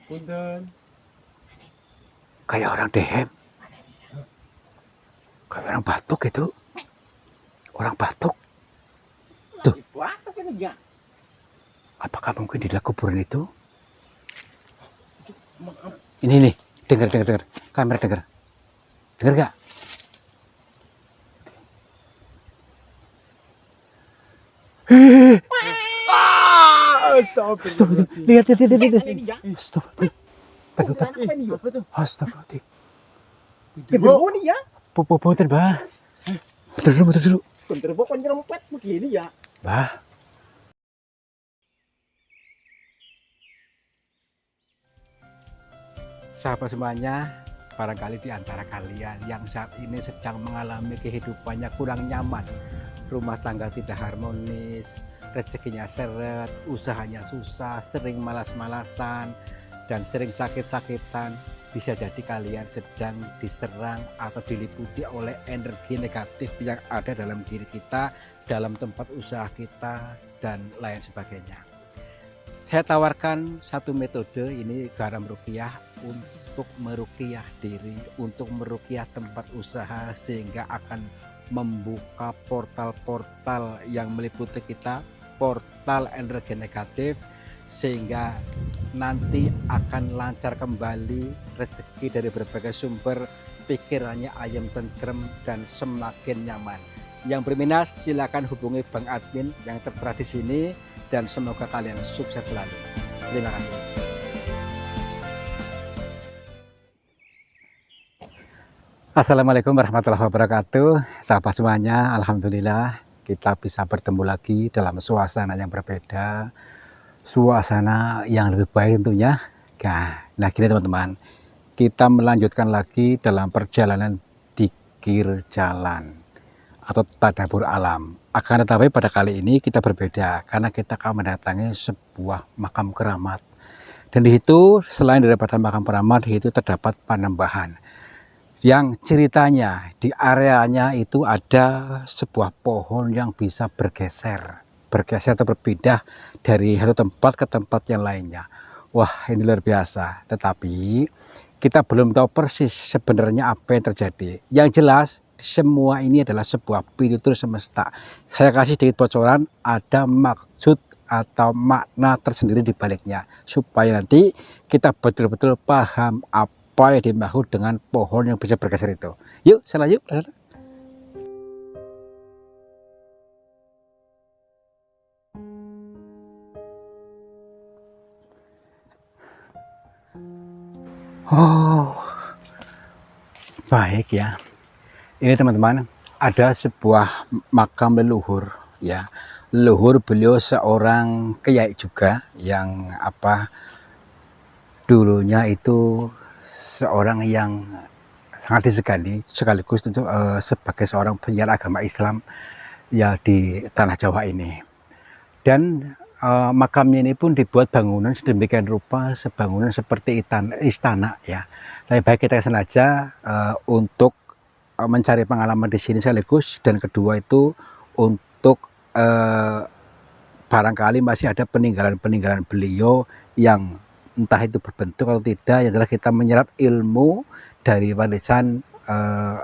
Punten. Kayak orang dehem, kayak orang batuk itu, orang batuk. Tuh. Batuk ini ya. Apakah mungkin di dalam kuburan itu? Maaf. Ini nih, dengar, kamera dengar gak? Astagfirullahaladzim. Lihat. Ini ya. Astagfirullahaladzim. Apa tuh? Astagfirullahaladzim. Genderuwo nih ya. Punten, Mbah. Bentar dulu. Genderuwo kok nyerempet begini ya. Mbah. Sahabat semuanya, barangkali di antara kalian yang saat ini sedang mengalami kehidupannya kurang nyaman, rumah tangga tidak harmonis, rezekinya seret, usahanya susah, sering malas-malasan, dan sering sakit-sakitan, bisa jadi kalian sedang diserang atau diliputi oleh energi negatif yang ada dalam diri kita, dalam tempat usaha kita, dan lain sebagainya. Saya tawarkan satu metode, ini garam ruqyah, untuk meruqyah diri, untuk meruqyah tempat usaha, sehingga akan membuka portal-portal yang meliputi kita, portal energi negatif, sehingga nanti akan lancar kembali rezeki dari berbagai sumber, pikirannya ayam tentrem dan semakin nyaman. Yang berminat silakan hubungi Bang Admin yang tertera di sini, dan semoga kalian sukses selalu. Terima kasih. Assalamualaikum warahmatullahi wabarakatuh. Sahabat semuanya, alhamdulillah kita bisa bertemu lagi dalam suasana yang berbeda, suasana yang lebih baik tentunya. Nah gini teman-teman, kita melanjutkan lagi dalam perjalanan dikir jalan atau tadabbur alam. Akan tetapi pada kali ini kita berbeda, karena kita akan mendatangi sebuah makam keramat. Dan di situ selain daripada makam keramat, di situ terdapat panembahan. Yang ceritanya di areanya itu ada sebuah pohon yang bisa bergeser atau berpindah dari satu tempat ke tempat yang lainnya. Wah, ini luar biasa. Tetapi kita belum tahu persis sebenarnya apa yang terjadi. Yang jelas semua ini adalah sebuah pitutur semesta. Saya kasih sedikit bocoran, ada maksud atau makna tersendiri di baliknya, supaya nanti kita betul-betul paham apa yang dimaksud dengan pohon yang bisa bergeser itu. Yuk, sana yuk. Oh, baik ya. Ini teman-teman, ada sebuah makam leluhur ya. Leluhur beliau seorang kiai juga yang dulunya itu seorang yang sangat disegani, sekaligus tentu sebagai seorang penyiar agama Islam ya di tanah Jawa ini. Dan makamnya ini pun dibuat bangunan sedemikian rupa, sebangunan seperti istana ya. Lebih baik kita sengaja untuk mencari pengalaman di sini sekaligus, dan kedua itu untuk barangkali masih ada peninggalan beliau yang entah itu berbentuk atau tidak, yang adalah kita menyerap ilmu dari warisan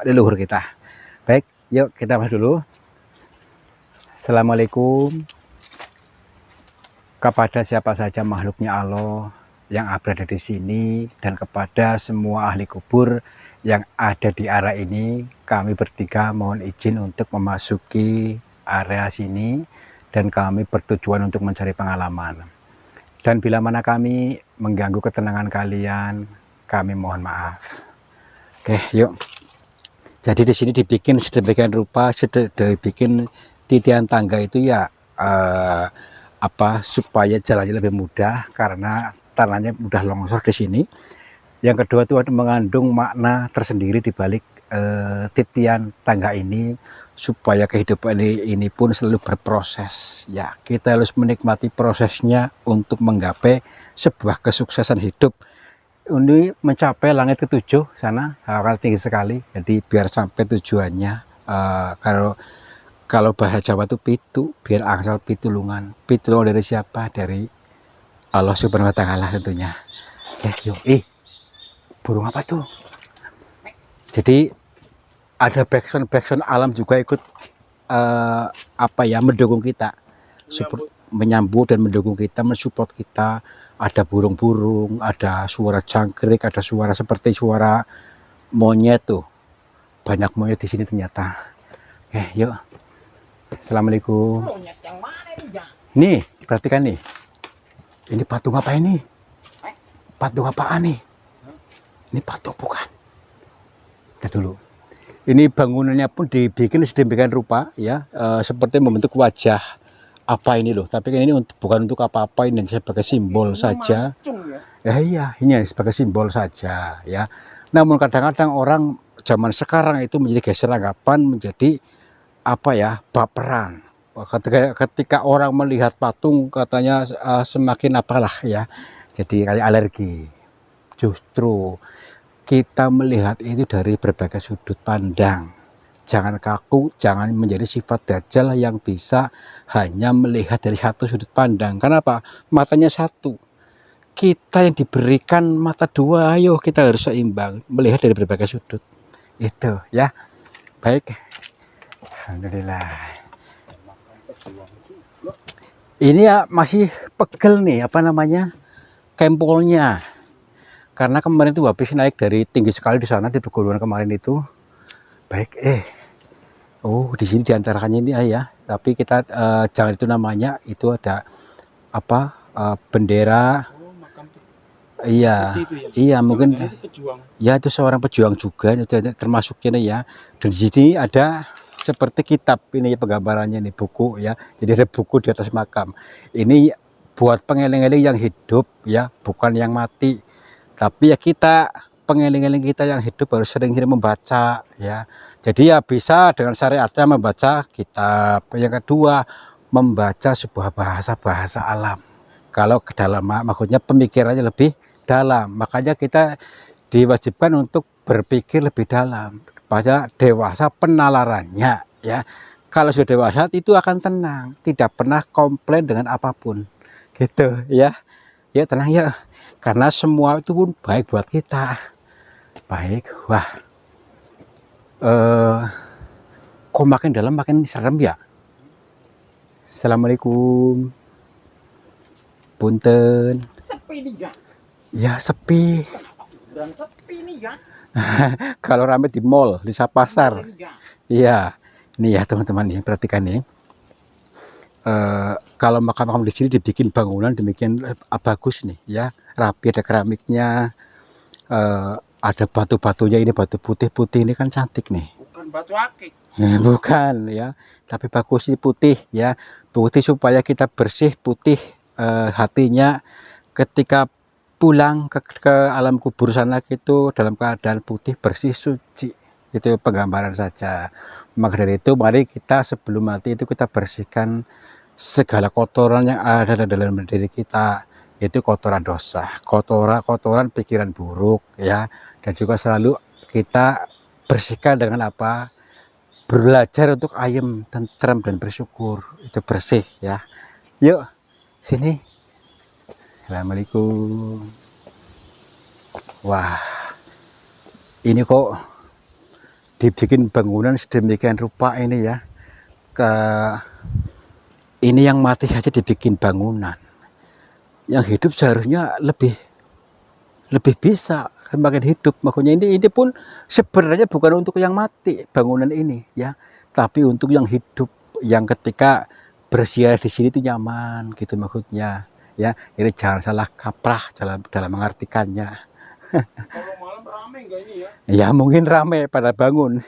leluhur kita. Baik, yuk kita masuk dulu. Assalamualaikum kepada siapa saja makhluknya Allah yang berada di sini, dan kepada semua ahli kubur yang ada di area ini. Kami bertiga mohon izin untuk memasuki area sini, dan kami bertujuan untuk mencari pengalaman. Dan bila mana kami mengganggu ketenangan kalian, kami mohon maaf. Oke, yuk. Jadi di sini dibikin sedemikian rupa, dibikin titian tangga itu ya supaya jalannya lebih mudah, karena tanahnya mudah longsor di sini. Yang kedua itu ada mengandung makna tersendiri di balik titian tangga ini, supaya kehidupan ini pun selalu berproses ya. Kita harus menikmati prosesnya untuk menggapai sebuah kesuksesan hidup. Ini mencapai langit ketujuh sana, hal tinggi sekali. Jadi biar sampai tujuannya, kalau bahasa Jawa itu pitu, biar angsal pitulungan. Pitulungan dari siapa? Dari Allah Subhanahu wa Ta'ala tentunya. Yo, burung apa tuh? Jadi ada backsound alam juga ikut apa ya, mendukung kita, menyambut dan mendukung kita, mensupport kita. Ada burung-burung, ada suara jangkrik, ada suara seperti suara monyet tuh. Banyak monyet di sini ternyata. Yuk. Assalamualaikum. Monyet yang mana ini ya? Nih, perhatikan nih. Ini patung apa ini? Patung apaan nih? Ini patung bukan? Kita dulu. Ini bangunannya pun dibikin sedemikian rupa ya, seperti membentuk wajah apa ini loh. Tapi kan ini bukan untuk apa-apa, ini sebagai simbol saja. Ya iya, ini sebagai simbol saja ya. Namun kadang-kadang orang zaman sekarang itu menjadi geser anggapan, menjadi apa ya, baperan. Ketika orang melihat patung katanya semakin apalah ya, jadi kayak alergi. Justru kita melihat itu dari berbagai sudut pandang. Jangan kaku, jangan menjadi sifat dajjal yang bisa hanya melihat dari satu sudut pandang. Kenapa? Matanya satu. Kita yang diberikan mata dua, ayo kita harus seimbang, melihat dari berbagai sudut. Itu ya. Baik. Alhamdulillah. Ini ya masih pegel nih, apa namanya, kempolnya. Karena kemarin itu habis naik dari tinggi sekali di sana di pegunungan kemarin itu. Baik, oh di sini diantarakannya ini ya. Tapi kita jangan itu namanya, itu ada apa, bendera. Iya, iya mungkin. Ya itu seorang pejuang juga, itu termasuknya ya. Dan di sini ada seperti kitab ini penggambarannya nih, buku ya. Jadi ada buku di atas makam. Ini buat pengeling-eling yang hidup ya, bukan yang mati. Tapi ya kita, pengeling-eling kita yang hidup harus sering-sering membaca ya. Jadi ya bisa dengan syariatnya membaca kitab. Yang kedua, membaca sebuah bahasa alam. Kalau ke dalam, maksudnya pemikirannya lebih dalam. Makanya kita diwajibkan untuk berpikir lebih dalam. Pada dewasa penalarannya ya. Kalau sudah dewasa itu akan tenang, tidak pernah komplain dengan apapun. Gitu ya. Ya tenang ya. Karena semua itu pun baik buat kita. Baik, wah. Kok makin dalam makin serem ya? Assalamualaikum. Punten. Sepi nih ya. Ya sepi. Dan sepi nih ya. Kalau rame di mall, di pasar. Iya. Ini ya teman-teman nih, perhatikan nih. Kalau makam-makam di sini dibikin bangunan demikian bagus nih ya, rapi, ada keramiknya, ada batu-batunya, ini batu putih-putih ini kan cantik nih. Bukan batu akik. Bukan ya, tapi bagus ini putih ya, putih supaya kita bersih, putih hatinya ketika pulang ke alam kubur sana itu dalam keadaan putih, bersih, suci. Itu penggambaran saja. Maka dari itu mari kita sebelum mati itu kita bersihkan segala kotoran yang ada dalam diri kita, itu kotoran dosa, kotoran pikiran buruk ya, dan juga selalu kita bersihkan dengan apa, belajar untuk ayem, tentram dan bersyukur, itu bersih ya. Yuk sini. Assalamualaikum. Wah, ini kok dibikin bangunan sedemikian rupa ini ya. Ini yang mati saja dibikin bangunan. Yang hidup seharusnya lebih bisa semakin hidup. Makanya ini pun sebenarnya bukan untuk yang mati bangunan ini ya, tapi untuk yang hidup, yang ketika bersiar di sini itu nyaman gitu maksudnya ya. Jadi jangan salah kaprah dalam mengartikannya. Kalau malam rame enggak ini ya? Ya mungkin rame pada bangun.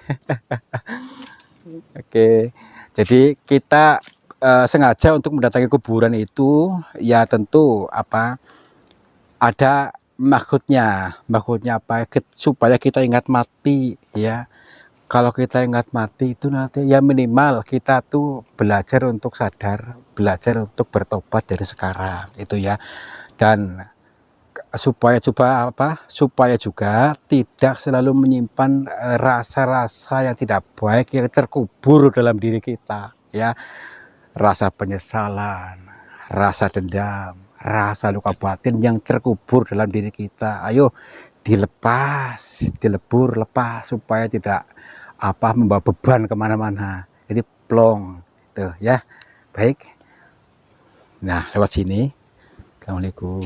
Oke, jadi kita sengaja untuk mendatangi kuburan itu ya tentu apa, ada maksudnya apa, supaya kita ingat mati ya. Kalau kita ingat mati itu nanti ya minimal kita tuh belajar untuk sadar, belajar untuk bertobat dari sekarang itu ya. Dan supaya juga tidak selalu menyimpan rasa-rasa yang tidak baik yang terkubur dalam diri kita ya, rasa penyesalan, rasa dendam, rasa luka batin yang terkubur dalam diri kita. Ayo dilepas, dilebur, lepas supaya tidak membawa beban kemana-mana. Jadi plong, tuh ya. Baik. Nah, lewat sini. Assalamualaikum.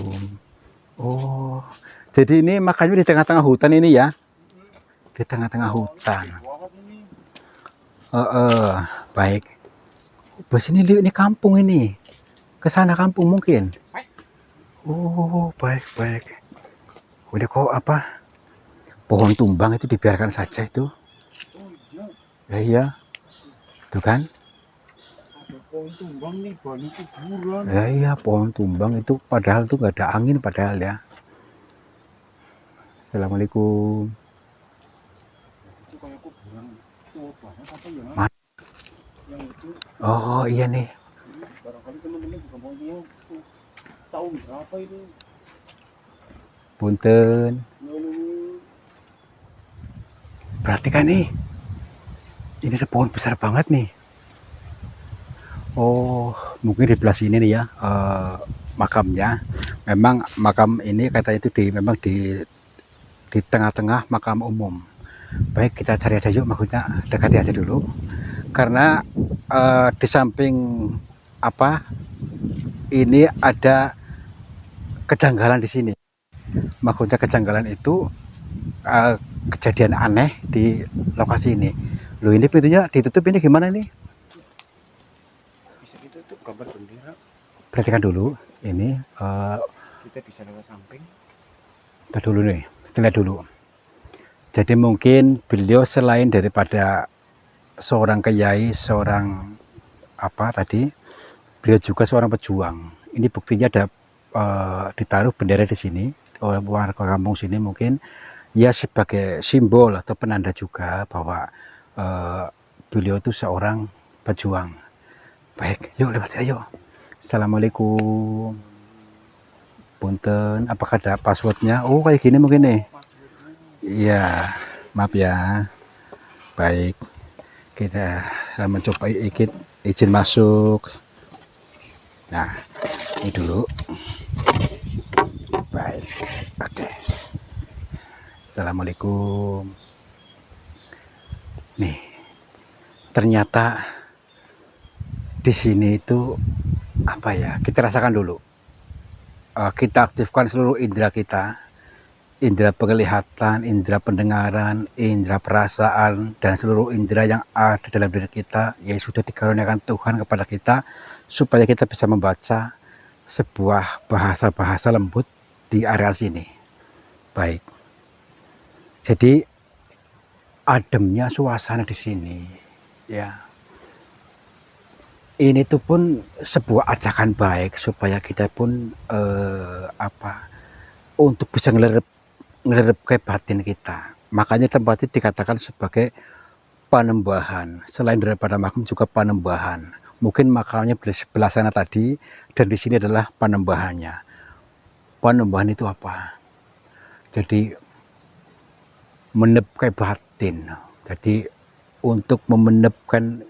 Oh, jadi ini makanya di tengah-tengah hutan ini ya, di tengah-tengah hutan. Baik. Bos ini kampung ini, ke sana kampung mungkin. Oh, baik. Udah kok pohon tumbang itu dibiarkan saja itu. Ya iya, tuh kan. Pohon tumbang nih, banyak kuburan. Ya iya, pohon tumbang itu padahal tuh nggak ada angin padahal ya. Assalamualaikum. Itu kayak kuburan tua banget apa ya? Yang itu. Oh iya nih. Barangkali teman-teman juga mau lihat tuh tahun berapa itu? Punten. Perhatikan nih. Ini ada pohon besar banget nih. Oh, mungkin di belah sini nih ya makamnya. Memang makam ini kata itu memang di tengah-tengah makam umum. Baik, kita cari aja yuk, maksudnya dekati aja dulu. Karena di samping ini ada kejanggalan di sini. Maksudnya kejanggalan itu kejadian aneh di lokasi ini. Loh, ini pintunya ditutup, ini gimana nih? Bisa ditutup gambar bendera. Perhatikan dulu, ini Kita bisa lewat samping. kita dulu nih, kita lihat dulu. Jadi mungkin beliau selain daripada seorang kiai, seorang beliau juga seorang pejuang. Ini buktinya ada ditaruh bendera di sini oleh warga kampung sini, mungkin ya sebagai simbol atau penanda juga bahwa beliau itu seorang pejuang. Baik, yuk lewat sini yuk. Assalamualaikum. Punten, apakah ada passwordnya? Oh, kayak gini mungkin nih. Iya, maaf ya. Baik, kita mencoba izin masuk. Nah, ini dulu. Baik, oke. Assalamualaikum. Nih, ternyata di sini itu kita rasakan dulu. Kita aktifkan seluruh indera kita, indera penglihatan, indera pendengaran, indera perasaan, dan seluruh indera yang ada dalam diri kita yang sudah dikaruniakan Tuhan kepada kita, supaya kita bisa membaca sebuah bahasa-bahasa lembut di area sini. Baik, jadi ademnya suasana di sini ya. Ini tuh pun sebuah ajakan baik supaya kita pun untuk bisa ngelerep ke batin kita. Makanya tempat ini dikatakan sebagai panembahan. Selain daripada makam juga panembahan. Mungkin makamnya sebelah sana tadi, dan di sini adalah panembahannya. Panembahan itu apa? Jadi menepkai batin. Jadi untuk memenepkan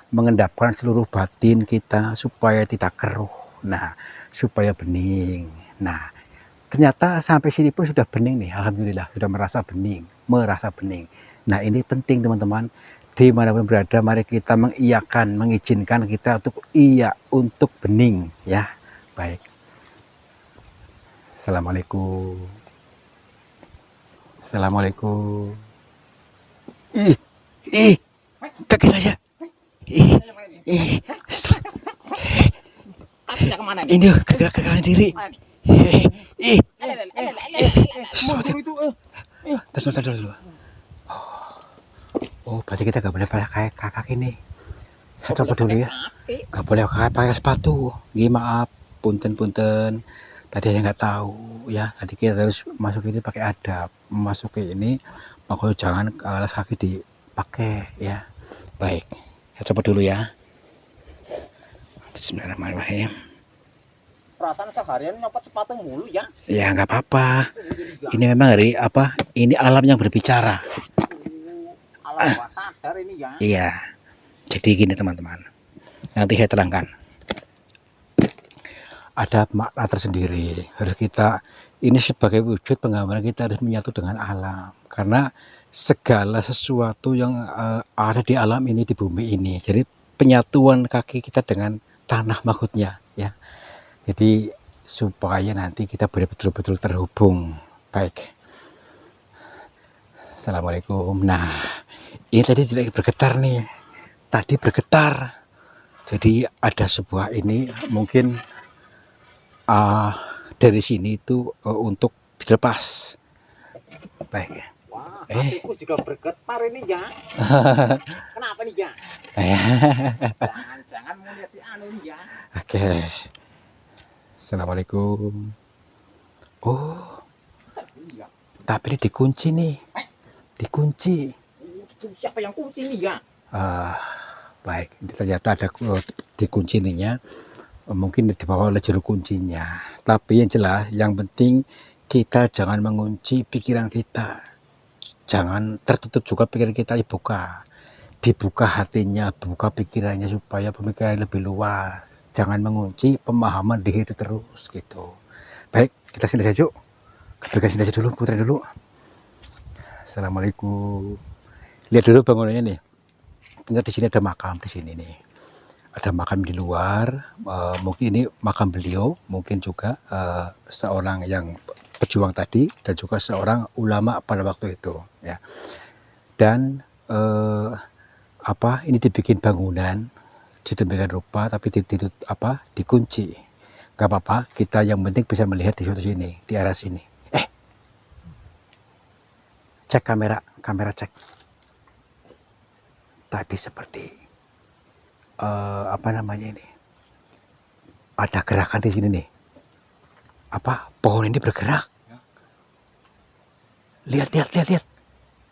mengendapkan seluruh batin kita supaya tidak keruh, supaya bening. Nah, ternyata sampai sini pun sudah bening nih, alhamdulillah sudah merasa bening. Nah, ini penting teman-teman, dimanapun berada, mari kita mengiyakan, mengizinkan kita untuk bening ya. Baik, assalamualaikum. Assalamualaikum. Kaki saya. Ini gerak-gerak diri. Terus dulu. Oh, berarti kita nggak boleh pakai kaki ini. Saya coba dulu ya. Nggak boleh pakai sepatu. Maaf, punten. Tadi saya nggak tahu ya. Nanti kita harus masuk ini pakai adab. Masuk ke ini, makanya jangan alas kaki dipakai ya. Baik, saya coba dulu ya. Bismillahirrahmanirrahim. Perasaan seharian nyopot sepatu mulu ya. Ya nggak apa-apa. Ini memang ini alam yang berbicara. Alam bawah sadar ini ya. Iya. Jadi gini teman-teman. Nanti saya terangkan. ada makna tersendiri. Harus kita, ini sebagai wujud penggambaran kita harus menyatu dengan alam. Karena segala sesuatu yang ada di alam ini, di bumi ini. Jadi penyatuan kaki kita dengan tanah maksudnya ya. Jadi supaya nanti kita betul-betul terhubung. Baik. Assalamualaikum. Nah, ini tadi tidak bergetar nih. Tadi bergetar. Jadi ada sebuah ini mungkin dari sini itu untuk dilepas. Baik. Wah, hatiku juga bergetar ini ya. Kenapa nih ya? Jangan mau lihat si anu nih ya. Oke. Assalamualaikum. Oh, tapi ini dikunci nih. Dikunci. Siapa yang kunci nih ya? Baik. Ini ternyata ada dikunci ininya. Mungkin dibawa oleh juru kuncinya. Tapi yang jelas, yang penting kita jangan mengunci pikiran kita. Jangan tertutup juga pikiran kita, dibuka. Dibuka hatinya, buka pikirannya supaya pemikiran lebih luas. Jangan mengunci pemahaman diri itu terus gitu. Baik, kita sini saja. Berikan sini saja dulu, putar dulu. Assalamualaikum. Lihat dulu bangunannya nih. Tinggal di sini ada makam di sini nih. Ada makam di luar, mungkin ini makam beliau, mungkin juga seorang yang pejuang tadi dan juga seorang ulama pada waktu itu ya. Dan ini dibikin bangunan sedemikian rupa tapi dikunci. Gak apa-apa, kita yang penting bisa melihat di sini, di arah sini. Cek kamera cek. Tadi seperti ini, ada gerakan di sini nih. Pohon ini bergerak. Lihat.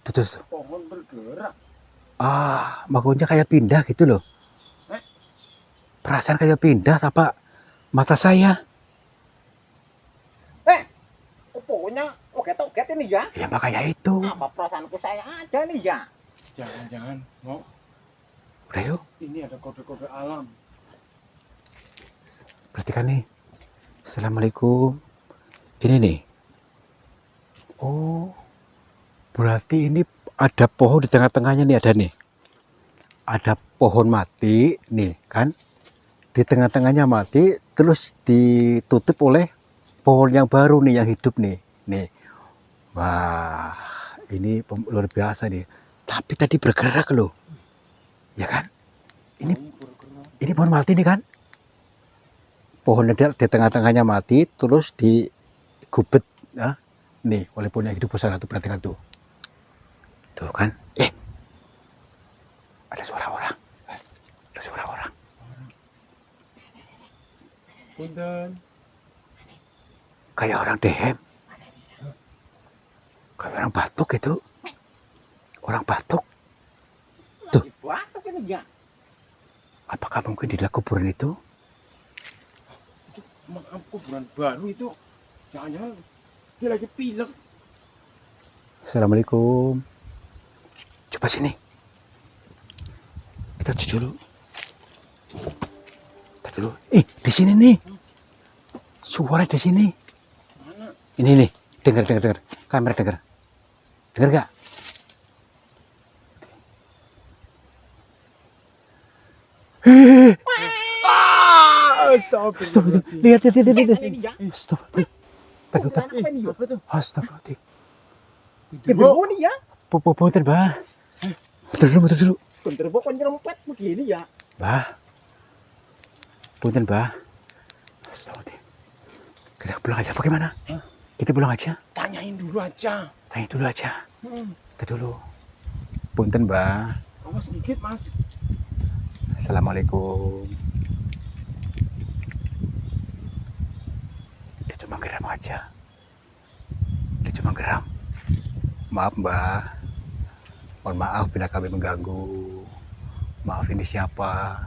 Tuh. Pohon bergerak. Maksudnya kayak pindah gitu loh. Perasaan kayak pindah, apa mata saya? Pohonnya oget-oget ini ya? Ya makanya itu. Apa perasaanku saya aja nih ya? Jangan, mau. Udah yuk. Ini ada kode-kode alam. Perhatikan nih. Assalamualaikum. Ini nih. Oh, berarti ini ada pohon di tengah-tengahnya nih, ada nih. Ada pohon mati nih kan. Di tengah-tengahnya mati, terus ditutup oleh pohon yang baru nih, yang hidup nih. Nih. Wah, ini luar biasa nih. Tapi tadi bergerak loh. Ya kan? Ini pohon mati nih kan? Pohon di tengah-tengahnya mati, terus digubet ya. Nih, oleh pohon yang hidup besar itu, perhatikan tuh. Tuh kan? Ada suara orang. Ada suara orang. Punten. Kayak orang dehem. Kayak orang batuk gitu. Orang batuk. Tuh. Batuk ini ya. Apakah mungkin di dalam kuburan itu? Makam kuburan baru itu. Jangan-jangan dia lagi pilek. Assalamualaikum. Coba sini. Kita cek dulu. Kita dulu. Di sini nih. Suara di sini. Mana? Ini nih. Dengar. Kamera dengar. Dengar gak? Astagfirullahaladzim. Lihat. Astagfirullahaladzim. Genderuwo nih ya. Punten, Mbah. Muter dulu. Genderuwo kok nyerempet begini ya. Mbah. Punten, Mbah. Astagfirullahaladzim. Kita pulang aja bagaimana? Kita pulang aja. Tanyain dulu aja. Kita dulu. Punten, Mbah. Awas sedikit, Mas. Assalamualaikum. Dia cuma geram aja. Maaf, Mbah. Mohon maaf bila kami mengganggu. Maaf, ini siapa?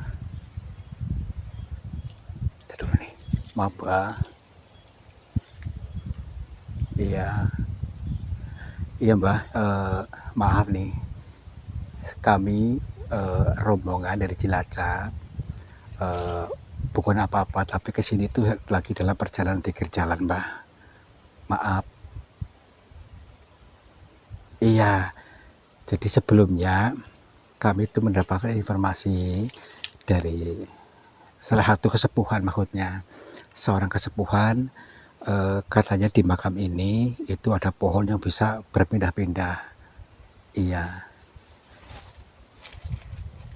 Kita dulu nih. Maaf, Mbah. Iya, Mbah. Maaf nih. Kami rombongan dari Cilacap bukan apa-apa, tapi ke sini tuh lagi dalam perjalanan pikir jalan, Mbah. Maaf. Iya, jadi sebelumnya kami itu mendapatkan informasi dari salah satu kesepuhan, maksudnya seorang kesepuhan, katanya di makam ini itu ada pohon yang bisa berpindah-pindah. Iya.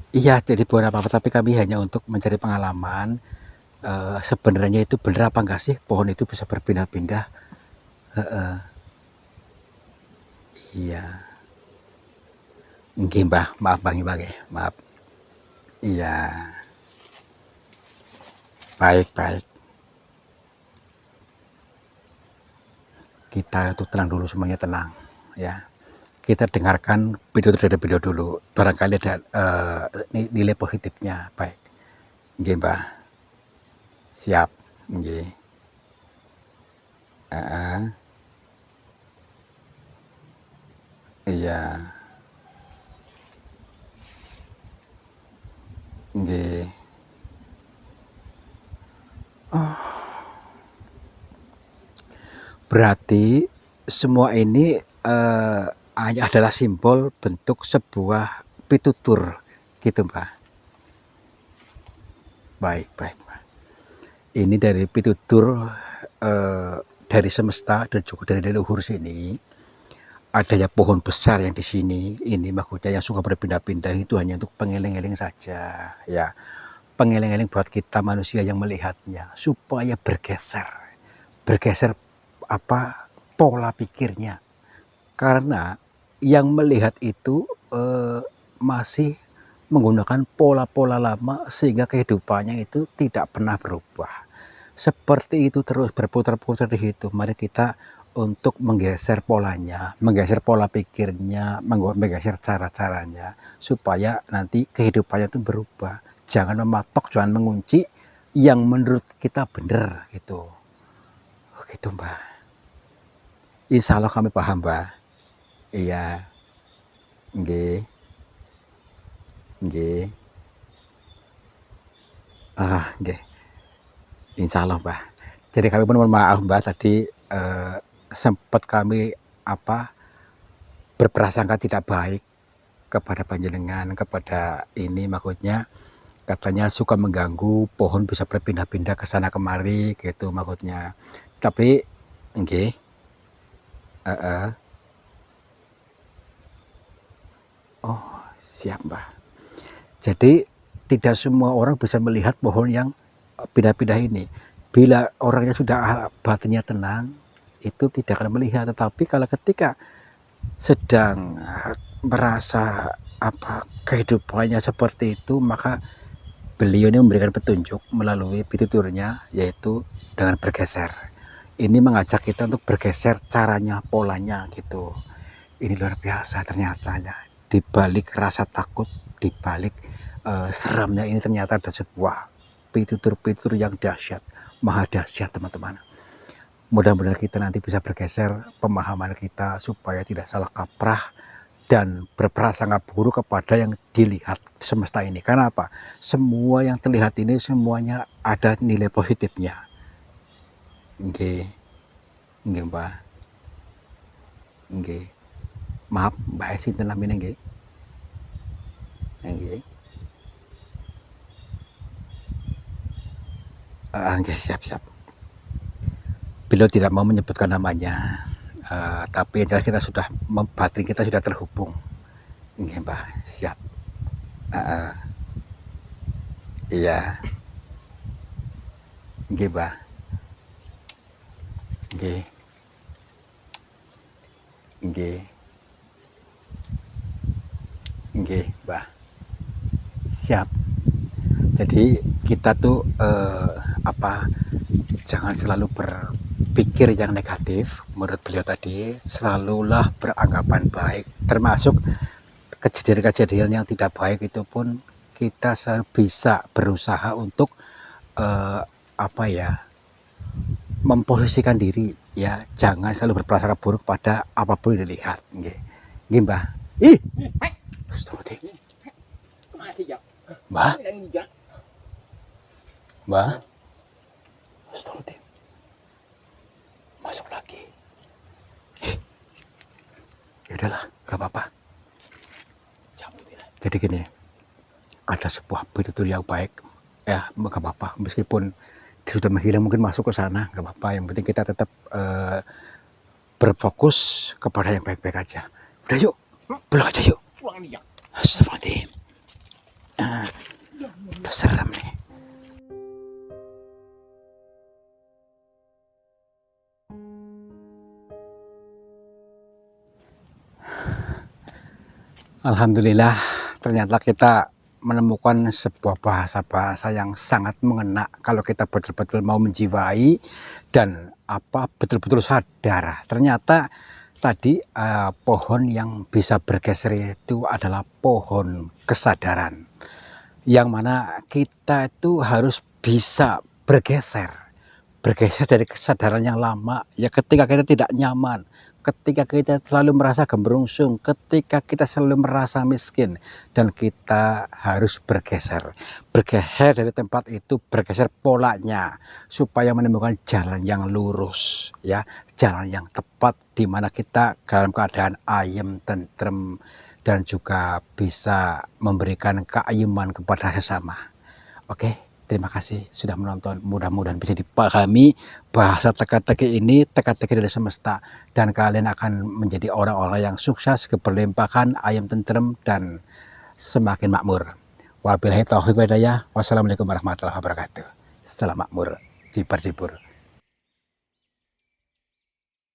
Iya, jadi bukan apa-apa, tapi kami hanya untuk mencari pengalaman, sebenarnya itu benar apa enggak sih pohon itu bisa berpindah-pindah? Heeh. Iya. Nggih, Mbah, maaf Mbah nggih, maaf. Iya, baik. Kita itu tenang dulu, semuanya tenang, ya. Kita dengarkan video dari beliau dulu, barangkali ada nilai positifnya. Baik, nggih, Mbah. Siap, nggih. Heeh. Iya. Nggih. Berarti semua ini hanya adalah simbol bentuk sebuah pitutur, gitu, Mbah. Baik. Ini dari pitutur dari semesta dan juga dari leluhur sini. Adanya pohon besar yang di sini, ini maksudnya yang suka berpindah-pindah itu hanya untuk pengeling-eling saja, ya. Pengeling-eling buat kita manusia yang melihatnya supaya bergeser apa pola pikirnya. Karena yang melihat itu masih menggunakan pola-pola lama sehingga kehidupannya itu tidak pernah berubah. Seperti itu terus berputar-putar di situ. Mari kita untuk menggeser polanya, menggeser pola pikirnya, menggeser cara-caranya supaya nanti kehidupannya itu berubah. Jangan mematok, jangan mengunci yang menurut kita benar gitu. Oh, gitu, Mbak. Insya Allah kami paham, Mbak. Iya, nggih. Nggih. Insya Allah, Mbak. Jadi kami pun mohon maaf, Mbak, tadi sempat kami berprasangka tidak baik kepada panjenengan, kepada ini maksudnya katanya suka mengganggu, pohon bisa berpindah-pindah ke sana kemari gitu maksudnya. Tapi nggih. Oh, siap, Mbak. Jadi tidak semua orang bisa melihat pohon yang pindah-pindah ini. Bila orangnya sudah batinnya tenang, itu tidak akan melihat. Tetapi kalau ketika sedang merasa kehidupannya seperti itu, maka beliau ini memberikan petunjuk melalui pituturnya, yaitu dengan bergeser. Ini mengajak kita untuk bergeser caranya, polanya gitu. Ini luar biasa ternyata ya. Di balik rasa takut, di balik seramnya ini ternyata ada sebuah pitutur-pitutur yang dahsyat, maha dahsyat, teman-teman. Mudah-mudahan kita nanti bisa bergeser pemahaman kita supaya tidak salah kaprah dan berprasangka buruk kepada yang dilihat semesta ini. Karena apa? Semua yang terlihat ini semuanya ada nilai positifnya. Nggih, Mbak. Nggih. Maaf, Mbak sinten namine nggih? Nggih. Nggih, siap. Beliau tidak mau menyebutkan namanya, tapi yang jelas kita sudah batin kita sudah terhubung. Nggih, Mbah, siap. Iya. Nggih, Mbah. Nggih, Mbah. Siap. Jadi kita tuh jangan selalu berpikir yang negatif. Menurut beliau tadi, selalulah beranggapan baik, termasuk kejadian-kejadian yang tidak baik itu pun kita selalu bisa berusaha untuk memposisikan diri, ya. Jangan selalu berprasangka buruk pada apapun yang dilihat. Nggih, Mbah. Ih, Mbah. Mbah. Astagfirullahaladzim. Masuk lagi. Ya udahlah, gak apa-apa. Jadi gini, ada sebuah pitutur yang baik, ya gak apa-apa. Meskipun dia sudah menghilang, mungkin masuk ke sana, gak apa-apa. Yang penting kita tetap berfokus kepada yang baik-baik aja. Udah yuk, pulang aja yuk. Pulang nih ya. Astagfirullahaladzim. Udah serem nih. Alhamdulillah, ternyata kita menemukan sebuah bahasa-bahasa yang sangat mengena kalau kita betul-betul mau menjiwai dan betul-betul sadar. Ternyata tadi pohon yang bisa bergeser itu adalah pohon kesadaran, yang mana kita itu harus bisa bergeser dari kesadaran yang lama. Ya ketika kita tidak nyaman, ketika kita selalu merasa gemerungsung, ketika kita selalu merasa miskin, dan kita harus bergeser dari tempat itu, bergeser polanya supaya menemukan jalan yang lurus, ya, jalan yang tepat di mana kita dalam keadaan ayem, tentrem, dan juga bisa memberikan keayuman kepada sesama. Oke. Terima kasih sudah menonton, mudah-mudahan bisa dipahami bahasa teka-teki ini, teka-teki dari semesta, dan kalian akan menjadi orang-orang yang sukses, keberlimpahan, ayam tentrem, dan semakin makmur. Wabillahi taufiq wal hidayah. Wassalamualaikum warahmatullahi wabarakatuh. Salam makmur, jibar-jibur.